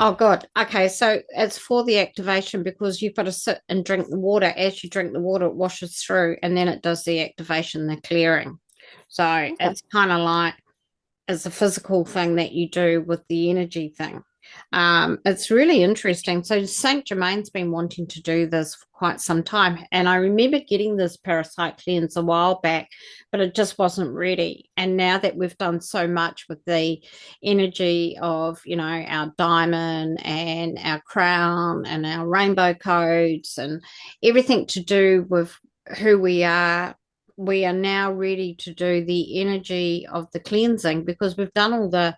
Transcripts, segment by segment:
Oh, God. Okay. So it's for the activation because you've got to sit and drink the water. As you drink the water, it washes through and then it does the activation, the clearing. So Okay. it's kind of like it's a physical thing that you do with the energy thing. It's really interesting. So Saint Germain's been wanting to do this for quite some time, and I remember getting this parasite cleanse a while back, but it just wasn't ready. And now that we've done so much with the energy of, our diamond and our crown and our rainbow codes and everything to do with who we are now ready to do the energy of the cleansing because we've done all the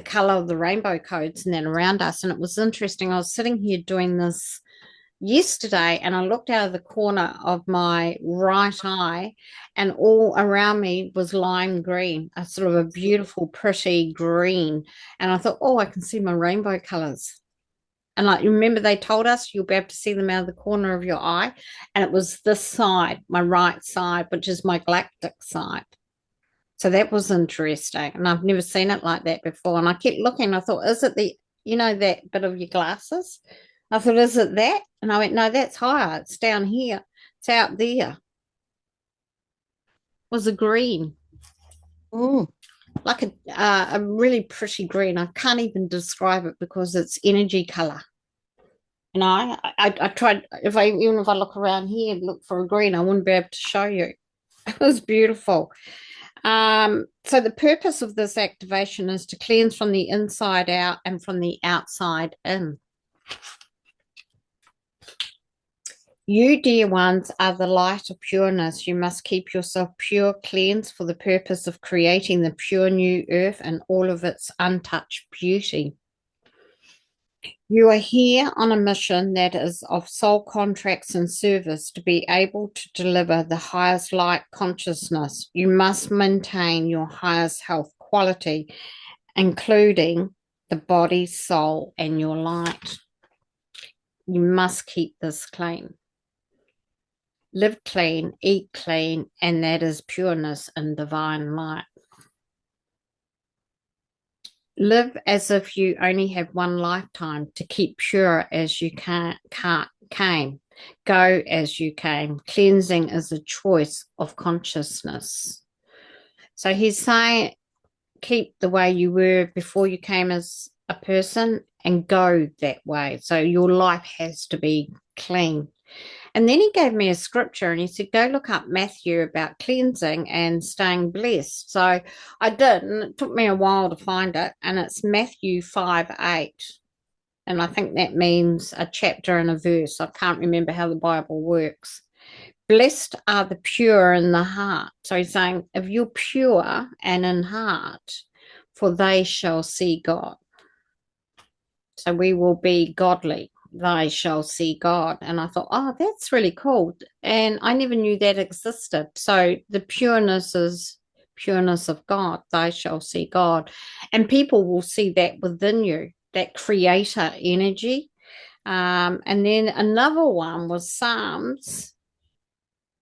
color of the rainbow codes and then around us. And it was interesting. I was sitting here doing this yesterday and I looked out of the corner of my right eye and all around me was lime green, a sort of a beautiful, pretty green. And I thought, oh, I can see my rainbow colors. And like, you remember they told us you'll be able to see them out of the corner of your eye. And it was this side, my right side, which is my galactic side. So that was interesting. And I've never seen it like that before. And I kept looking. I thought, is it that bit of your glasses? I thought, is it that? And I went, no, that's higher. It's down here. It's out there. It was a green, Mm. like a really pretty green. I can't even describe it because it's energy color. I tried, even if I look around here and look for a green, I wouldn't be able to show you. It was beautiful. So the purpose of this activation is to cleanse from the inside out and from the outside in. You, dear ones, are the light of pureness. You must keep yourself pure, cleansed for the purpose of creating the pure new earth and all of its untouched beauty. You are here on a mission that is of soul contracts and service to be able to deliver the highest light consciousness. You must maintain your highest health quality, including the body, soul, and your light. You must keep this clean. Live clean, eat clean, and that is pureness and divine light. Live as if you only have one lifetime to keep pure as you came. Go as you came. Cleansing is a choice of consciousness. So he's saying, keep the way you were before you came as a person and go that way. So your life has to be clean. And then he gave me a scripture and he said, go look up Matthew about cleansing and staying blessed. So I did, and it took me a while to find it. And it's Matthew 5:8. And I think that means a chapter and a verse. I can't remember how the Bible works. Blessed are the pure in the heart. So he's saying, if you're pure and in heart, for they shall see God. So we will be godly. They shall see God. And I thought, oh, that's really cool. And I never knew that existed. So the pureness is pureness of God. They shall see God. And people will see that within you, that creator energy. And then another one was Psalms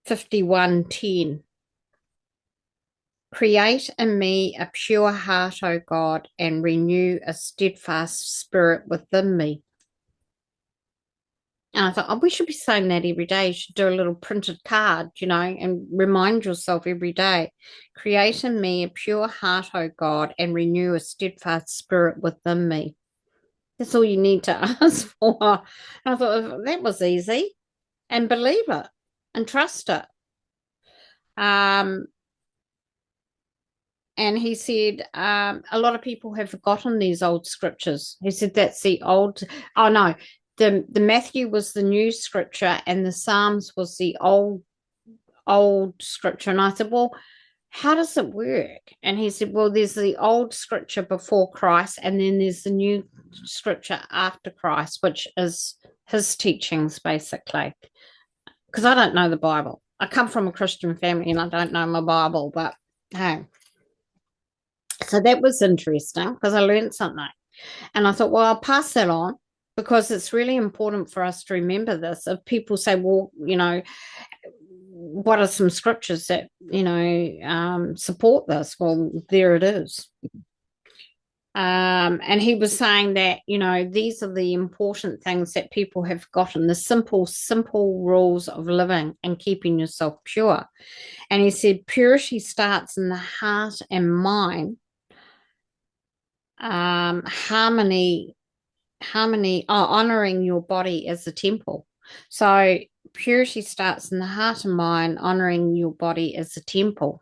51:10. Create in me a pure heart, O God, and renew a steadfast spirit within me. And I thought, oh, we should be saying that every day. You should do a little printed card, and remind yourself every day. Create in me a pure heart, O God, and renew a steadfast spirit within me. That's all you need to ask for. And I thought that was easy. And believe it and trust it. Um, and he said, a lot of people have forgotten these old scriptures. He said that's the old, oh no, the Matthew was the new scripture and the Psalms was the old scripture. And I said, well, how does it work? And he said, well, there's the old scripture before Christ, and then there's the new scripture after Christ, which is his teachings basically. Because I don't know the Bible. I come from a Christian family and I don't know my Bible, but hey. So that was interesting because I learned something. And I thought, well, I'll pass that on because it's really important for us to remember this. If people say, well, what are some scriptures that, support this? Well, there it is. And he was saying that, these are the important things that people have gotten, the simple rules of living and keeping yourself pure. And he said purity starts in the heart and mind. Honoring your body as a temple. So purity starts in the heart and mind, honoring your body as a temple.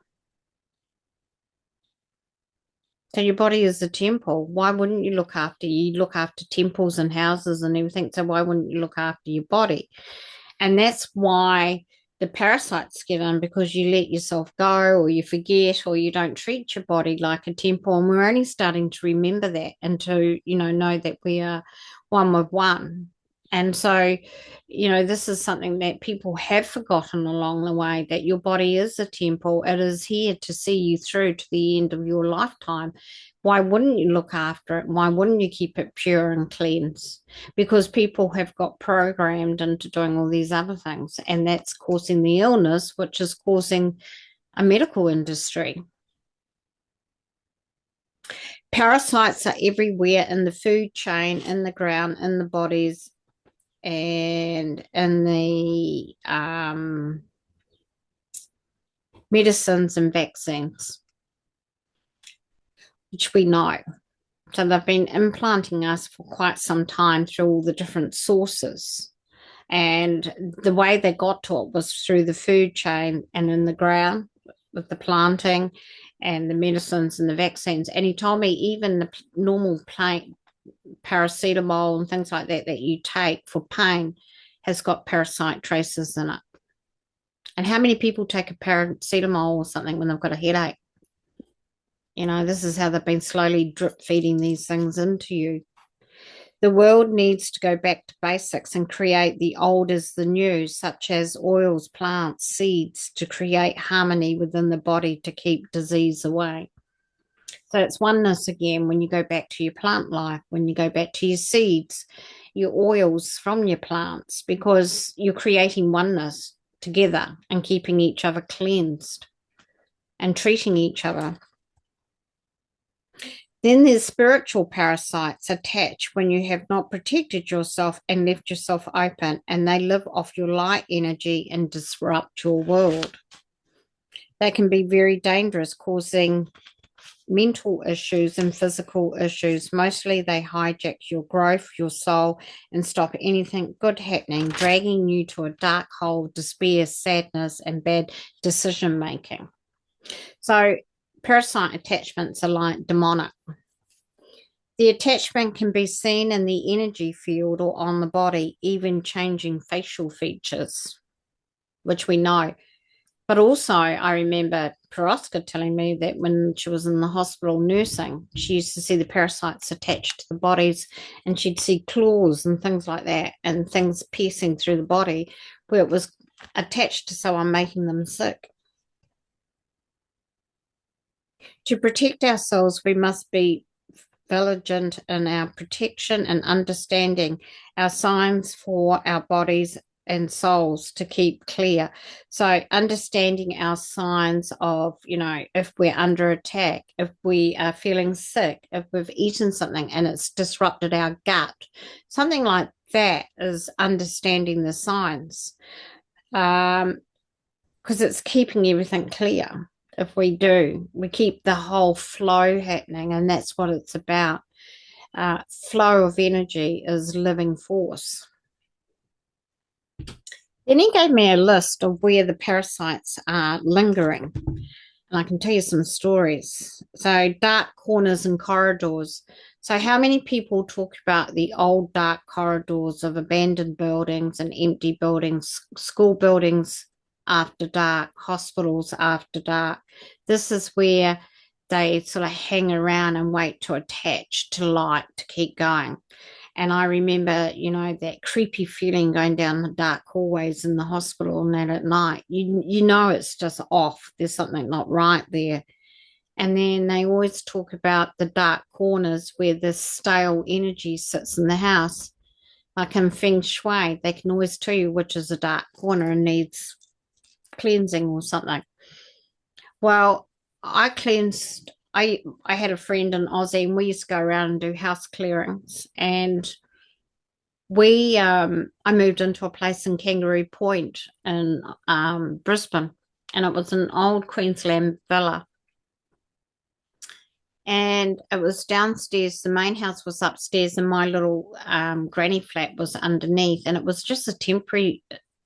So your body is a temple. Why wouldn't you look after you look after temples and houses and everything? So why wouldn't you look after your body? And that's why the parasites get in, because you let yourself go, or you forget, or you don't treat your body like a temple. And we're only starting to remember that and to, know that we are one with one. And so, this is something that people have forgotten along the way, that your body is a temple. It is here to see you through to the end of your lifetime. Why wouldn't you look after it? Why wouldn't you keep it pure and cleansed? Because people have got programmed into doing all these other things, and that's causing the illness, which is causing a medical industry. Parasites are everywhere in the food chain, in the ground, in the bodies, and in the medicines and vaccines, which we know. So they've been implanting us for quite some time through all the different sources. And the way they got to it was through the food chain and in the ground with the planting and the medicines and the vaccines. And he told me even the normal plain paracetamol and things like that you take for pain has got parasite traces in it. And how many people take a paracetamol or something when they've got a headache? This is how they've been slowly drip feeding these things into you. The world needs to go back to basics and create the old as the new, such as oils, plants, seeds, to create harmony within the body to keep disease away. So it's oneness again when you go back to your plant life, when you go back to your seeds, your oils from your plants, because you're creating oneness together and keeping each other cleansed and treating each other. Then there's spiritual parasites attached when you have not protected yourself and left yourself open, and they live off your light energy and disrupt your world. They can be very dangerous, causing mental issues and physical issues. Mostly they hijack your growth, your soul, and stop anything good happening, dragging you to a dark hole of despair, sadness, and bad decision making. So parasite attachments are like demonic. The attachment can be seen in the energy field or on the body, even changing facial features, which we know. But also, I remember Peroska telling me that when she was in the hospital nursing, she used to see the parasites attached to the bodies, and she'd see claws and things like that, and things piercing through the body where it was attached to someone, making them sick. To protect ourselves, we must be vigilant in our protection and understanding our signs for our bodies and souls to keep clear. So understanding our signs of, if we're under attack, if we are feeling sick, if we've eaten something and it's disrupted our gut, something like that is understanding the signs, because it's keeping everything clear. If we do, we keep the whole flow happening, and that's what it's about. Flow of energy is living force. Then he gave me a list of where the parasites are lingering, and I can tell you some stories. So dark corners and corridors. So how many people talk about the old dark corridors of abandoned buildings and empty buildings, school buildings after dark, hospitals after dark? This is where they sort of hang around and wait to attach to light to keep going. And I remember, that creepy feeling going down the dark hallways in the hospital and that at night. You know it's just off. There's something not right there. And then they always talk about the dark corners where the stale energy sits in the house. Like in Feng Shui, they can always tell you which is a dark corner and needs cleansing or something. Well, I cleansed I had a friend in Aussie, and we used to go around and do house clearings. And I moved into a place in Kangaroo Point in Brisbane, and it was an old Queensland villa. And it was downstairs. The main house was upstairs, and my little granny flat was underneath. And it was just a temporary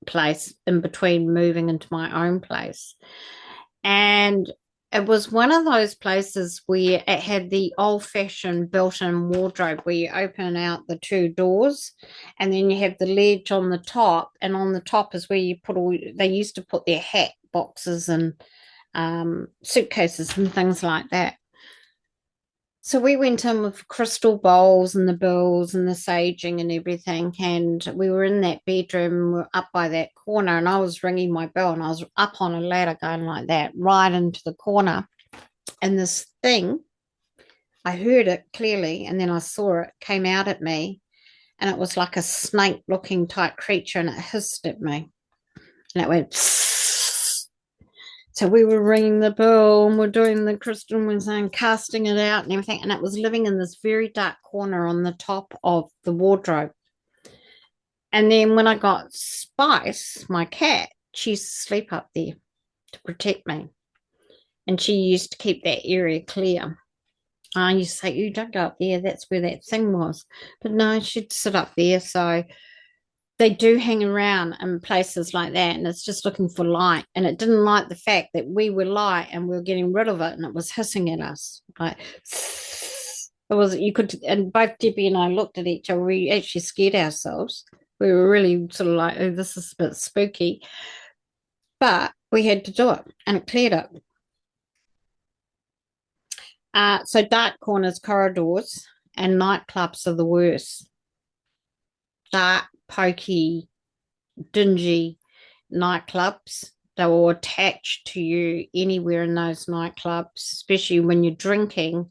place in between moving into my own place. And it was one of those places where it had the old-fashioned built-in wardrobe where you open out the two doors, and then you have the ledge on the top, and on the top is where you put they used to put their hat boxes and suitcases and things like that. So we went in with crystal bowls and the bills and the saging and everything, and we were in that bedroom, we were up by that corner, and I was ringing my bell, and I was up on a ladder going like that, right into the corner. And this thing, I heard it clearly, and then I saw it came out at me, and it was like a snake-looking type creature, and it hissed at me, and it went So we were ringing the bell, and we're doing the crystal, and we're saying, casting it out and everything. And it was living in this very dark corner on the top of the wardrobe. And then when I got Spice, my cat, she used to sleep up there to protect me. And she used to keep that area clear. I used to say, you don't go up there. That's where that thing was. But no, she'd sit up there. So they do hang around in places like that, and it's just looking for light. And it didn't like the fact that we were light and we were getting rid of it, and it was hissing at us. Like it was, you could, and both Debbie and I looked at each other. We actually scared ourselves. We were really sort of like, oh, this is a bit spooky. But we had to do it, and it cleared it. So dark corners, corridors, and nightclubs are the worst. Dark, pokey, dingy nightclubs. They will attach to you anywhere in those nightclubs, especially when you're drinking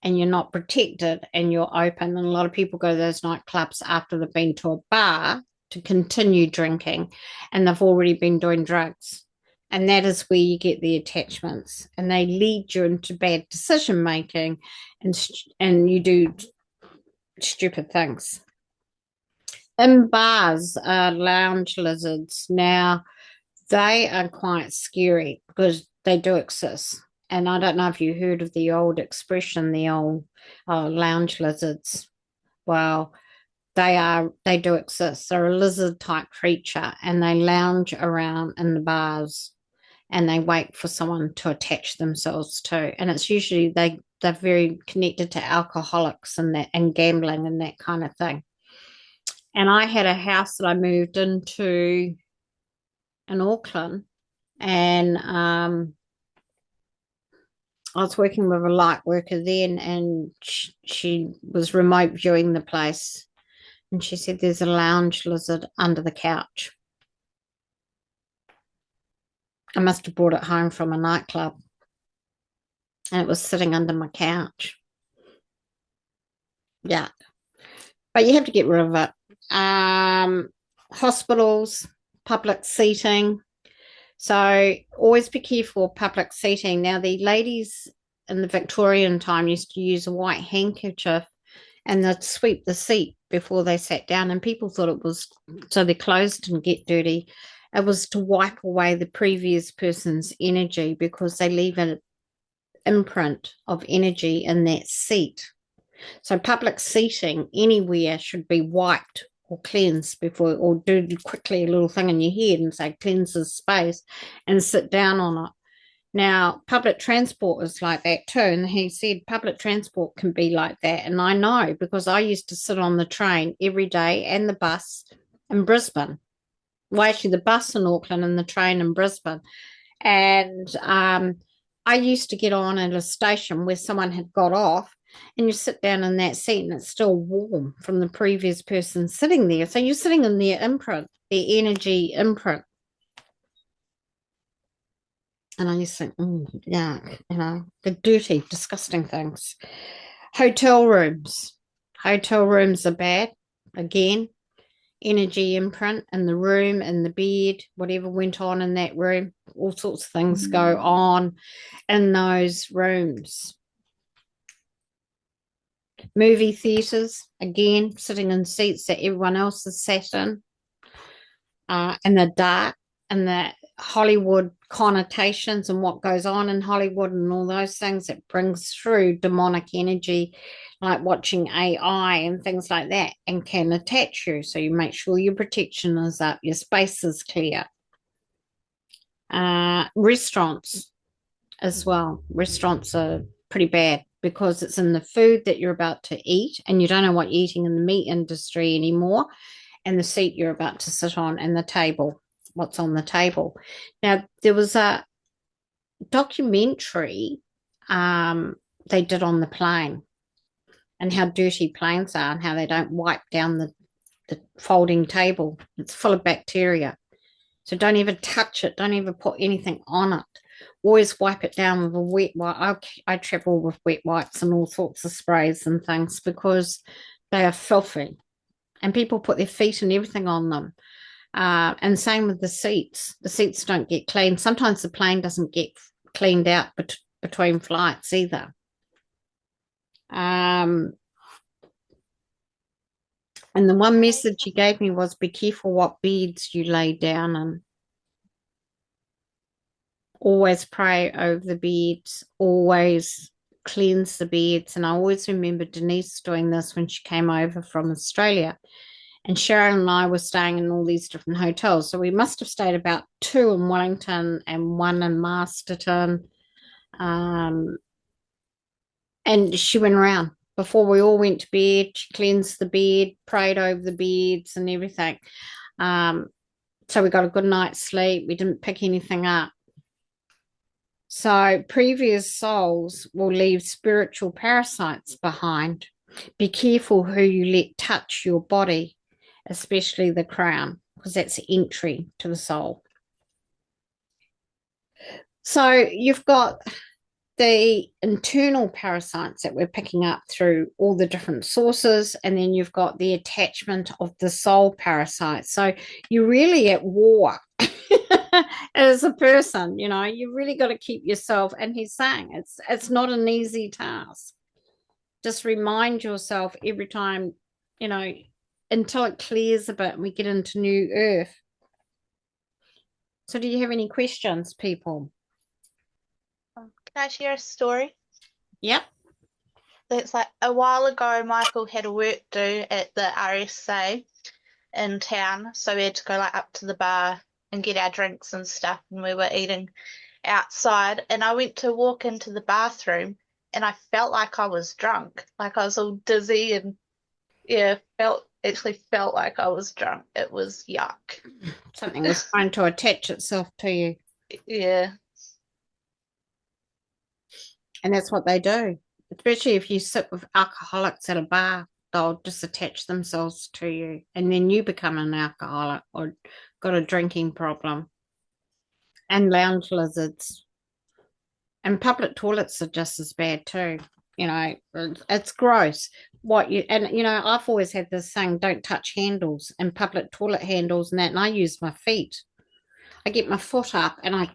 and you're not protected and you're open. And a lot of people go to those nightclubs after they've been to a bar to continue drinking, and they've already been doing drugs. And that is where you get the attachments, and they lead you into bad decision making, and you do stupid things. In bars are lounge lizards. Now, they are quite scary because they do exist. And I don't know if you heard of the old expression, the old lounge lizards. Well, they do exist. They're a lizard type creature, and they lounge around in the bars, and they wait for someone to attach themselves to. And it's usually they're very connected to alcoholics and that, and gambling and that kind of thing. And I had a house that I moved into in Auckland, and I was working with a light worker then, and she was remote viewing the place, and she said there's a lounge lizard under the couch. I must have brought it home from a nightclub, and it was sitting under my couch. Yeah, but you have to get rid of it. Hospitals, public seating. So always be careful of public seating. Now, the ladies in the Victorian time used to use a white handkerchief, and they'd sweep the seat before they sat down, and people thought it was so their clothes didn't get dirty. It was to wipe away the previous person's energy, because they leave an imprint of energy in that seat. So public seating anywhere should be wiped or cleansed before, or do quickly a little thing in your head and say cleanse this space and sit down on it. Now, public transport is like that too. And he said public transport can be like that. And I know, because I used to sit on the train every day and the bus in Brisbane. Well, actually, the bus in Auckland and the train in Brisbane. And I used to get on at a station where someone had got off, and you sit down in that seat and it's still warm from the previous person sitting there. So you're sitting in their imprint, their energy imprint. And I used to think, yeah, the dirty, disgusting things. Hotel rooms. Hotel rooms are bad. Again, energy imprint in the room, in the bed, whatever went on in that room. All sorts of things go on in those rooms. Movie theaters, again, sitting in seats that everyone else has sat in, and the dark and the Hollywood connotations and what goes on in Hollywood and all those things that brings through demonic energy, like watching AI and things like that, and can attach you. So you make sure your protection is up, your space is clear. Restaurants as well. Restaurants are pretty bad because it's in the food that you're about to eat, and you don't know what you're eating in the meat industry anymore, and the seat you're about to sit on, and the table, what's on the table. Now, there was a documentary they did on the plane and how dirty planes are and how they don't wipe down the folding table. It's full of bacteria. So don't even touch it. Don't even put anything on it. Always wipe it down with a wet wipe. I travel with wet wipes and all sorts of sprays and things because they are filthy. And people put their feet and everything on them. And same with the seats. The seats don't get cleaned. Sometimes the plane doesn't get cleaned out between flights either. And the one message he gave me was be careful what beds you lay down in. Always pray over the beds, always cleanse the beds. And I always remember Denise doing this when she came over from Australia. And Sharon and I were staying in all these different hotels. So we must have stayed about 2 in Wellington and 1 in Masterton. And she went around. Before we all went to bed, she cleansed the bed, prayed over the beds and everything. So we got a good night's sleep. We didn't pick anything up. So previous souls will leave spiritual parasites behind. Be careful who you let touch your body, especially the crown, because that's entry to the soul. So you've got the internal parasites that we're picking up through all the different sources, and then you've got the attachment of the soul parasites. So you're really at war as a person, you know, you really got to keep yourself. And he's saying it's not an easy task. Just remind yourself every time, you know, until it clears a bit and we get into new earth. So do you have any questions, people? Can I share a story? Yep. It's like a while ago, Michael had a work due at the RSA in town, so we had to go like up to the bar and get our drinks and stuff, and we were eating outside, and I went to walk into the bathroom and I felt like I was drunk, like I was all dizzy and actually felt like I was drunk. It was yuck. Something was trying to attach itself to you. Yeah. And that's what they do. Especially if you sit with alcoholics at a bar, they'll just attach themselves to you. And then you become an alcoholic or got a drinking problem. And lounge lizards. And public toilets are just as bad too. You know, it's gross. I've always had this thing, don't touch handles and public toilet handles and that, and I use my feet. I get my foot up and I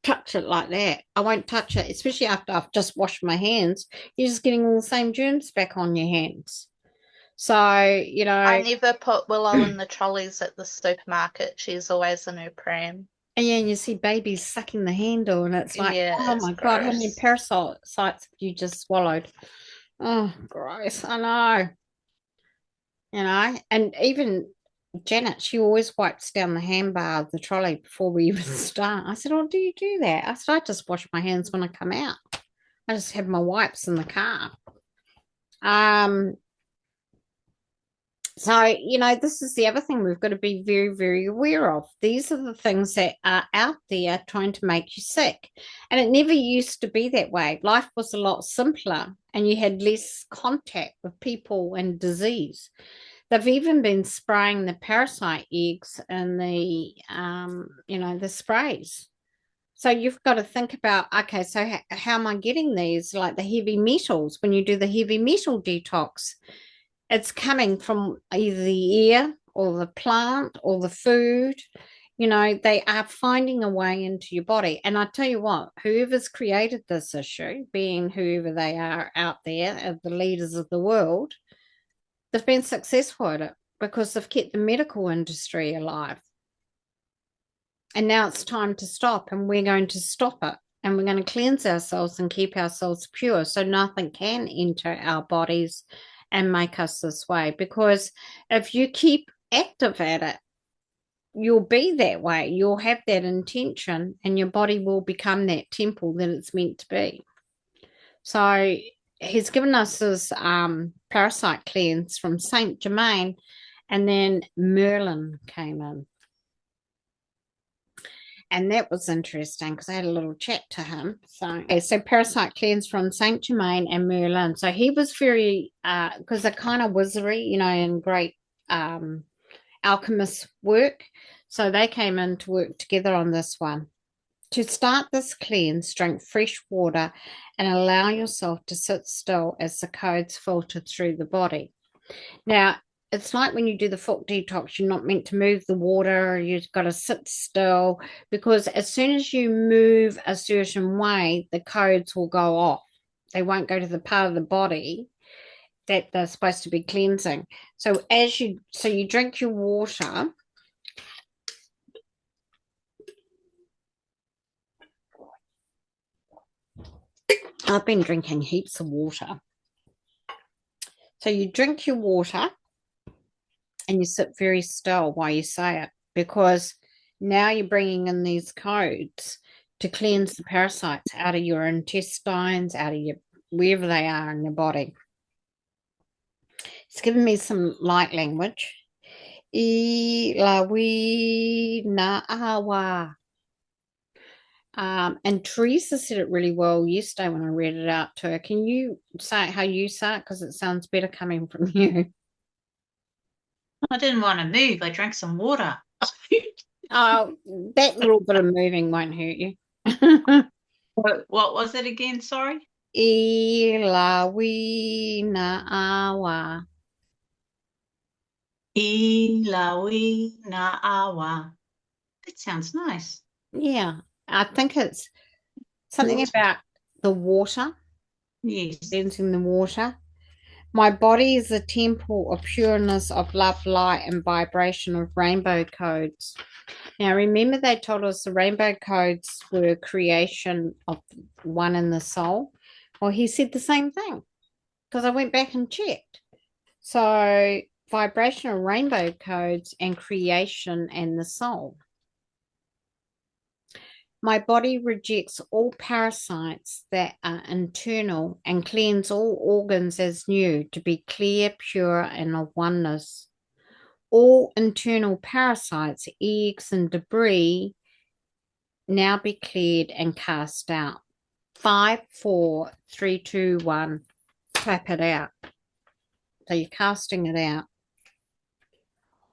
touch it like that. I won't touch it, especially after I've just washed my hands. You're just getting all the same germs back on your hands. So, you know. I never put Willow in the trolleys at the supermarket. She's always in her pram. And yeah, and you see babies sucking the handle, and it's like, Yeah, oh it's my God, how many gross. parasites have you just swallowed? Oh, gross. I know. You know, and even Janet, she always wipes down the handbar of the trolley before we even start. I said, oh, do you do that? I said, I just wash my hands when I come out. I just have my wipes in the car. So, you know, this is the other thing we've got to be very, very aware of. These are the things that are out there trying to make you sick. And it never used to be that way. Life was a lot simpler and you had less contact with people and disease. They've even been spraying the parasite eggs and the sprays. So you've got to think about, okay, so how am I getting these? Like the heavy metals, when you do the heavy metal detox, it's coming from either the air or the plant or the food. They are finding a way into your body. And I tell you what, whoever's created this issue, being whoever they are out there, the leaders of the world, they've been successful at it because they've kept the medical industry alive. And now it's time to stop, and we're going to stop it. And we're going to cleanse ourselves and keep ourselves pure so nothing can enter our bodies and make us this way. Because if you keep active at it, you'll be that way. You'll have that intention, and your body will become that temple that it's meant to be. So he's given us this parasite cleanse from Saint Germain, and then Merlin came in. And that was interesting because I had a little chat to him. So Parasite Cleanse from Saint Germain and Merlin. So he was very, because they're kind of wizardry, and great alchemist work. So they came in to work together on this one. To start this cleanse, drink fresh water and allow yourself to sit still as the codes filter through the body. Now, it's like when you do the foot detox, you're not meant to move the water, you've got to sit still, because as soon as you move a certain way, the codes will go off. They won't go to the part of the body that they're supposed to be cleansing. So you drink your water. I've been drinking heaps of water. So you drink your water and you sit very still while you say it, because now you're bringing in these codes to cleanse the parasites out of your intestines, out of your wherever they are in your body. It's given me some light language. E la we na awa. And Teresa said it really well yesterday when I read it out to her. Can you say it how you say it? Because it sounds better coming from you. I didn't want to move. I drank some water. Oh, that little bit of moving won't hurt you. What was it again? Sorry. E la we na awa. E la we na awa. That sounds nice. Yeah, I think it's something about the water, Yes. cleansing the water. My body is a temple of pureness, of love, light, and vibration of rainbow codes. Now, remember they told us the rainbow codes were creation of one in the soul? Well, he said the same thing because I went back and checked. So, vibrational rainbow codes and creation and the soul. My body rejects all parasites that are internal and cleans all organs as new to be clear, pure, and of oneness. All internal parasites, eggs, and debris now be cleared and cast out. 5, 4, 3, 2, 1. Clap it out. So you're casting it out.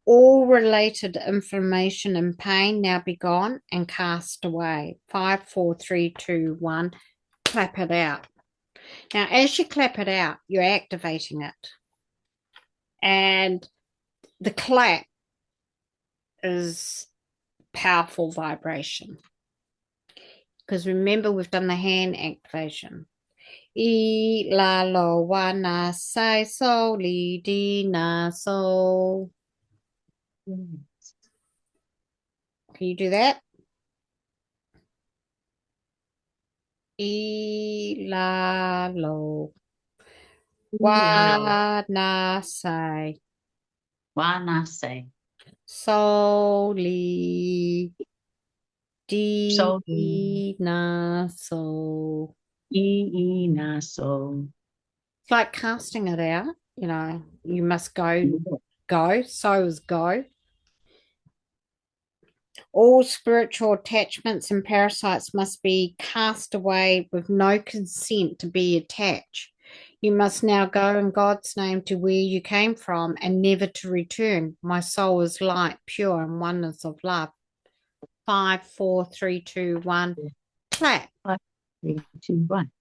All related inflammation and pain now be gone and cast away. 5, 4, 3, 2, 1. Clap it out. Now, as you clap it out, you're activating it. And the clap is powerful vibration. Because remember, we've done the hand activation. E la lo wa na sai so li di na so. Can you do that? E la lo wa na sai so li di na so. na so. It's like casting it out. You must go. So is go. All spiritual attachments and parasites must be cast away with no consent to be attached. You must now go in God's name to where you came from and never to return. My soul is light, pure, and oneness of love. 5, 4, 3, 2, 1. Clap. 5, 3, 2, 1.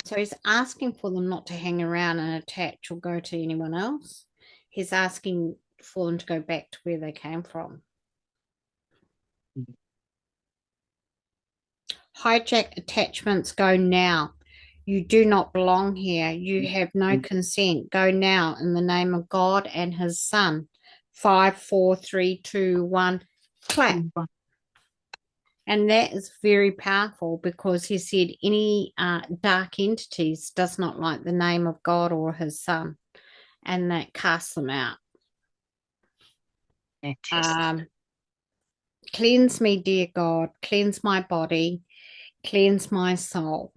So he's asking for them not to hang around and attach or go to anyone else. He's asking for them to go back to where they came from. Hijack attachments, go now. You do not belong here. You have no consent. Go now in the name of God and his son. 5, 4, 3, 2, 1, clap. And that is very powerful because he said any dark entities does not like the name of God or his son, and that casts them out. Cleanse me, dear God. Cleanse my body. Cleanse my soul.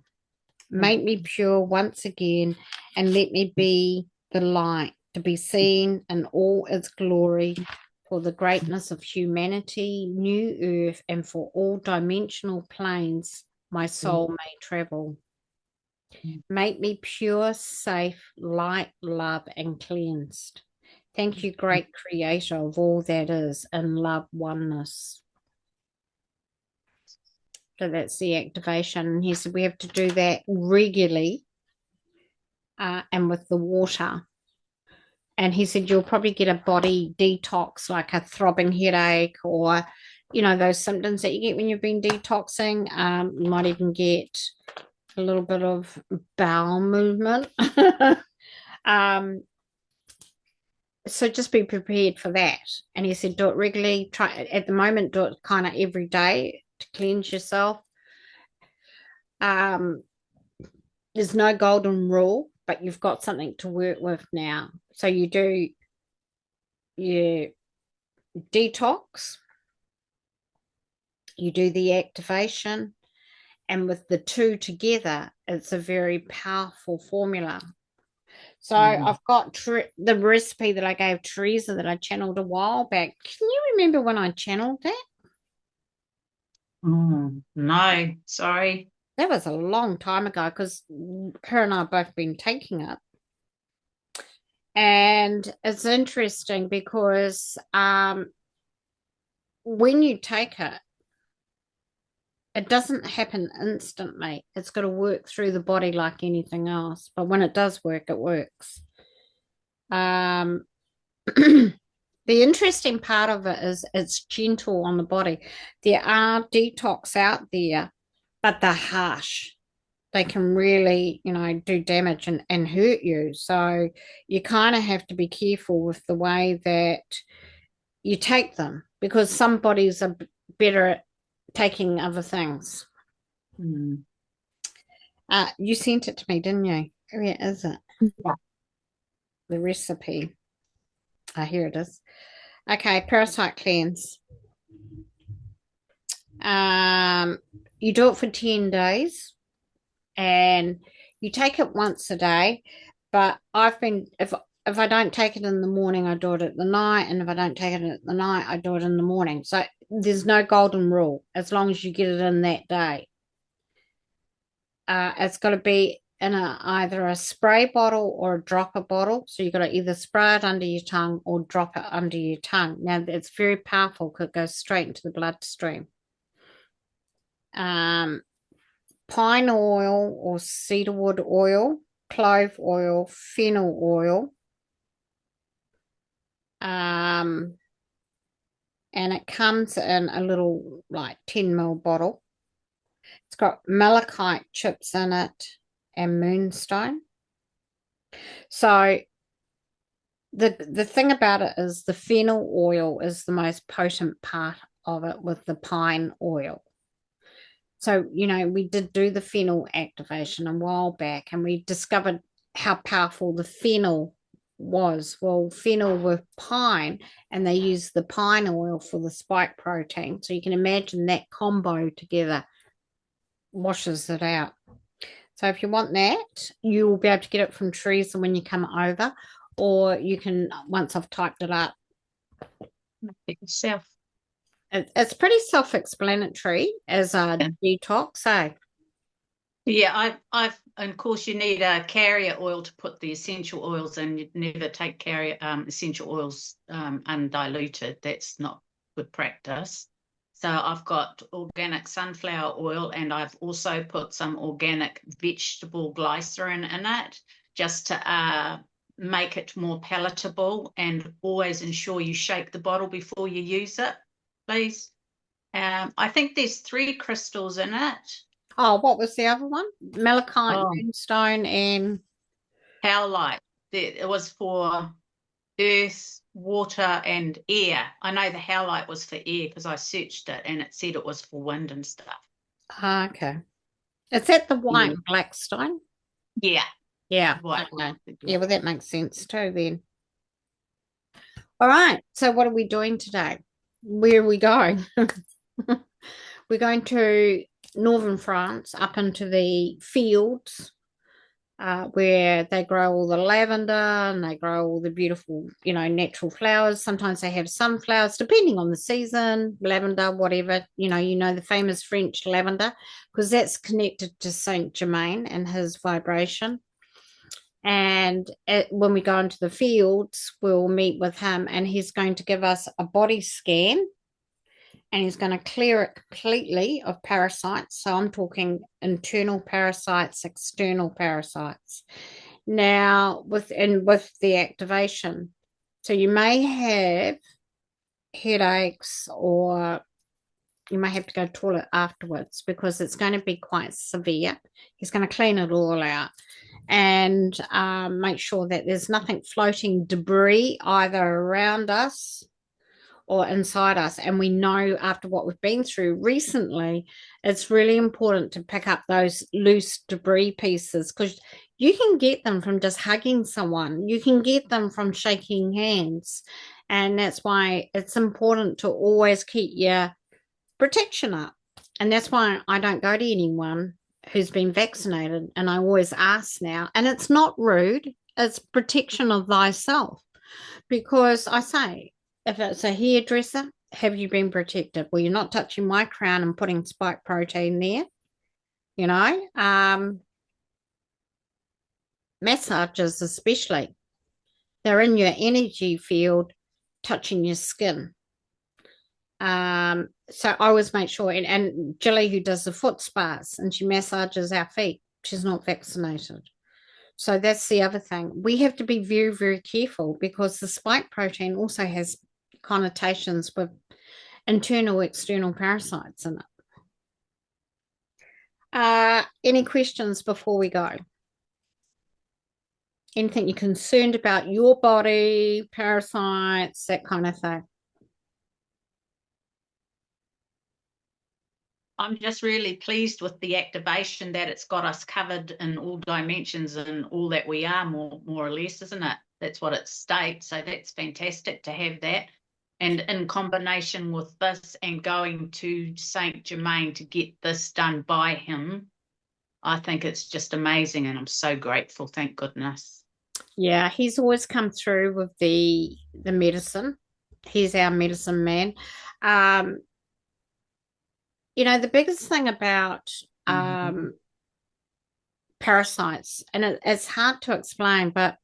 Make me pure once again, and let me be the light to be seen in all its glory for the greatness of humanity, new earth, and for all dimensional planes my soul may travel. Make me pure, safe, light, love, and cleansed. Thank you, great creator of all that is in love, oneness. So that's the activation. And he said we have to do that regularly and with the water. And he said you'll probably get a body detox, like a throbbing headache or, you know, those symptoms that you get when you've been detoxing. You might even get a little bit of bowel movement. So just be prepared for that. And he said do it regularly. Try at the moment, do it kind of every day to cleanse yourself. There's no golden rule, but you've got something to work with now. So you do your detox, you do the activation, and with the two together, it's a very powerful formula. So I've got the recipe that I gave Teresa that I channeled a while back. Can you remember when I channeled that? No, sorry. That was a long time ago because her and I have both been taking it. And it's interesting because when you take it, it doesn't happen instantly. It's got to work through the body like anything else. But when it does work, it works. The interesting part of it is it's gentle on the body. There are detox out there, but they're harsh. They can really, you know, do damage and hurt you. So you kind of have to be careful with the way that you take them because some bodies are better at taking other things. You sent it to me, didn't you? Where is it? Yeah. The recipe. Here it is. Okay, Parasite Cleanse. You do it for 10 days and you take it once a day. But if I don't take it in the morning, I do it at the night. And if I don't take it at the night, I do it in the morning. So there's no golden rule as long as you get it in that day. It's got to be in either a spray bottle or a dropper bottle. So you've got to either spray it under your tongue or drop it under your tongue. Now, it's very powerful because it goes straight into the bloodstream. Pine oil or cedarwood oil, clove oil, fennel oil. And it comes in a little like 10 ml bottle. It's got malachite chips in it and moonstone. So the thing about it is the fennel oil is the most potent part of it with the pine oil. So, you know, we did do the fennel activation a while back and we discovered how powerful the fennel was. Well, fennel with pine, and they use the pine oil for the spike protein. So you can imagine that combo together washes it out. So if you want that, you will be able to get it from Teresa when you come over, or you can, once I've typed it up. Yourself. It's pretty self-explanatory as a detox, eh? Yeah, and of course you need a carrier oil to put the essential oils in. You'd never take carrier essential oils undiluted. That's not good practice. So I've got organic sunflower oil, and I've also put some organic vegetable glycerin in it just to make it more palatable, and always ensure you shake the bottle before you use it, please. I think there's 3 crystals in it. Oh, what was the other one? Malachite, Oh, moonstone, and Howlite. It was for earth, water, and air. I know the howlite was for air because I searched it and it said it was for wind and stuff. okay. Is that the white Yeah. and black stone? Yeah. Yeah. Right. Okay. Yeah, well, that makes sense too then. All right. So what are we doing today? Where are we going? We're going to northern France, up into the fields where they grow all the lavender and they grow all the beautiful, natural flowers. Sometimes they have sunflowers, depending on the season, lavender, whatever. The famous French lavender, because that's connected to Saint Germain and his vibration. And when we go into the fields, we'll meet with him and he's going to give us a body scan and he's going to clear it completely of parasites. So I'm talking internal parasites, external parasites. Now, with the activation, so you may have headaches or you may have to go to the toilet afterwards because it's going to be quite severe. He's going to clean it all out and make sure that there's nothing floating debris either around us or inside us. And we know after what we've been through recently, it's really important to pick up those loose debris pieces because you can get them from just hugging someone, you can get them from shaking hands. And that's why it's important to always keep your protection up. And that's why I don't go to anyone who's been vaccinated. And I always ask now, and it's not rude, it's protection of thyself. Because I say, if it's a hairdresser, have you been protected? Well, you're not touching my crown and putting spike protein there, you know. Massages, especially, they're in your energy field, touching your skin. So I always make sure, and Jilly, who does the foot spas and she massages our feet, she's not vaccinated. So that's the other thing. We have to be very, very careful because the spike protein also has connotations with internal, external parasites in it. Any questions before we go? Anything you're concerned about your body, parasites, that kind of thing? I'm just really pleased with the activation that it's got us covered in all dimensions and all that we are, more or less, isn't it? That's what it states. So that's fantastic to have that. And in combination with this and going to Saint Germain to get this done by him, I think it's just amazing and I'm so grateful, thank goodness. Yeah, he's always come through with the medicine. He's our medicine man. The biggest thing about parasites, and it's hard to explain, but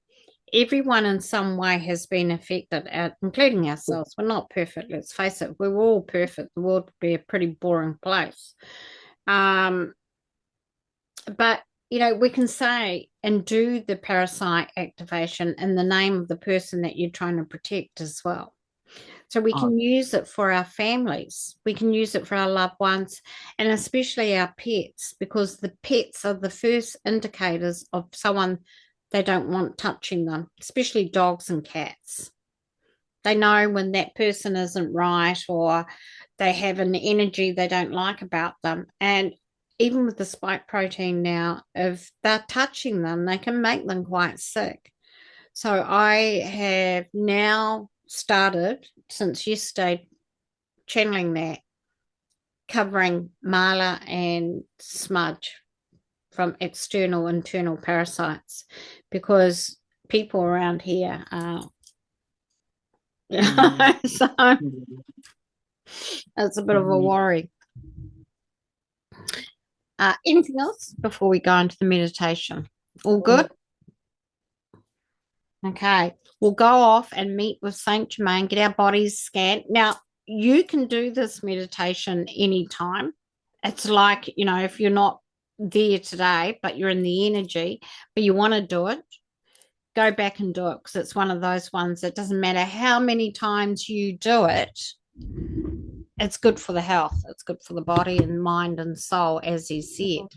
everyone in some way has been affected, including ourselves. We're not perfect, let's face it. If we were all perfect, the world would be a pretty boring place. But we can say and do the parasite activation in the name of the person that you're trying to protect as well. So we can use it for our families. We can use it for our loved ones and especially our pets because the pets are the first indicators of someone they don't want touching them, especially dogs and cats. They know when that person isn't right or they have an energy they don't like about them. And even with the spike protein now, if they're touching them, they can make them quite sick. So I have now started, since yesterday, channeling that, covering mala and smudge from external, internal parasites because people around here are. So it's a bit of a worry. Anything else before we go into the meditation? All good? Okay, we'll go off and meet with Saint Germain, get our bodies scanned. Now, you can do this meditation anytime. It's like, if you're not there today, but you're in the energy, but you want to do it, go back and do it because it's one of those ones that doesn't matter how many times you do it, it's good for the health. It's good for the body and mind and soul, as he said.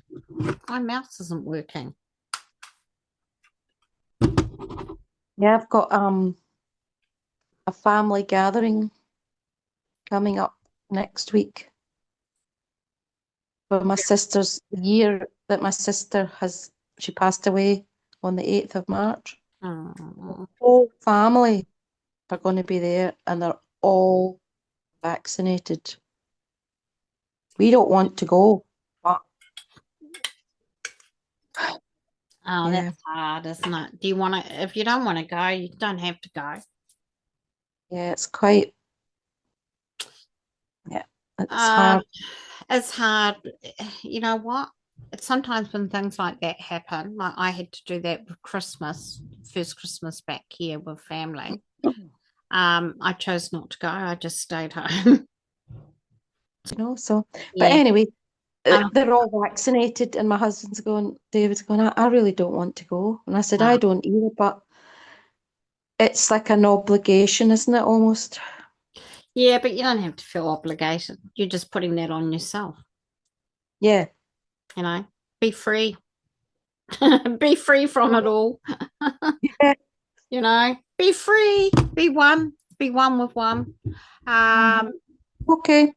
My mouse isn't working. Yeah, I've got a family gathering coming up next week for my sister's year that my sister she passed away on the 8th of March. The whole family are going to be there and they're all vaccinated. We don't want to go, but Oh, yeah. that's hard, isn't it? Do you want to, if you don't want to go, you don't have to go. Yeah, it's quite, yeah, it's hard. It's hard. You know what? Sometimes when things like that happen, like I had to do that with Christmas, first Christmas back here with family. I chose not to go. I just stayed home. So, but Yeah. anyway, Um, they're all vaccinated, and my husband's going, David's going, I really don't want to go. And I said, No. I don't either, but it's like an obligation, isn't it, almost? Yeah, but you don't have to feel obligated. You're just putting that on yourself. Yeah. You know, be free. Be free from it all. Yeah. You know, be free. Be one. Be one with one. Okay.